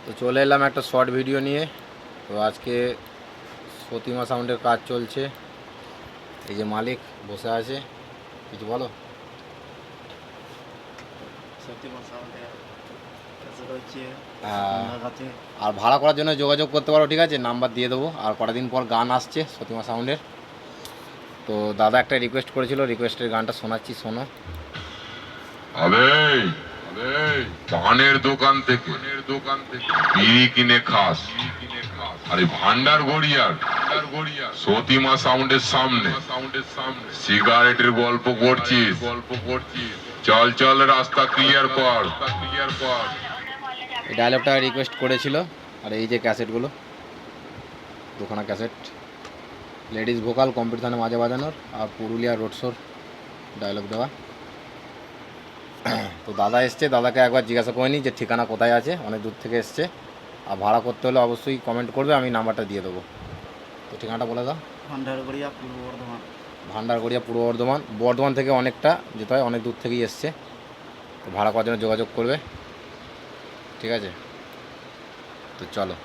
তো চলে এলাম একটা শর্ট ভিডিও নিয়ে। তো আজকে প্রতিমা সাউন্ডের কাজ চলছে। এই যে মালিক বসে আছে, কিছু বলো। আর ভাড়া করার জন্য যোগাযোগ করতে পারো, ঠিক আছে, নাম্বার দিয়ে দেবো। আর কটা দিন পর গান আসছে প্রতিমা সাউন্ডের। তো দাদা একটা রিকোয়েস্ট করেছিল, রিকোয়েস্টের গানটা শোনাচ্ছি, শোনো। পানের দোকান থেকে বিড়ি কিনে খাস, আরে ভান্ডার গড়িয়ার সতীমা সাউন্ডের সামনে সিগারেটের গল্প করছিস। চল চল রাস্তা ক্লিয়ার কর। এই ডায়লগটা রিকোয়েস্ট করেছিল। আর এই যে ক্যাসেটগুলো, দুখানা ক্যাসেট, লেডিস ভোকাল কম্পিটিশনে মাঝে বাজানোর আর পুরুলিয়া রোড শোর ডায়লগ দেওয়া। তো দাদা এসছে, দাদাকে একবার জিজ্ঞাসা করে নিই যে ঠিকানা কোথায় আছে, অনেক দূর থেকে এসছে। আর ভাড়া করতে হলে অবশ্যই কমেন্ট করবে, আমি নাম্বারটা দিয়ে দেবো। তো ঠিকানাটা বলে দাও। ভান্ডারগড়িয়া পূর্ব বর্ধমান। ভান্ডারগড়িয়া পূর্ব বর্ধমান। বর্ধমান থেকে অনেকটা যেতে হয়, অনেক দূর থেকেই এসছে। তো ভাড়া করার জন্য যোগাযোগ করবে, ঠিক আছে। তো চলো।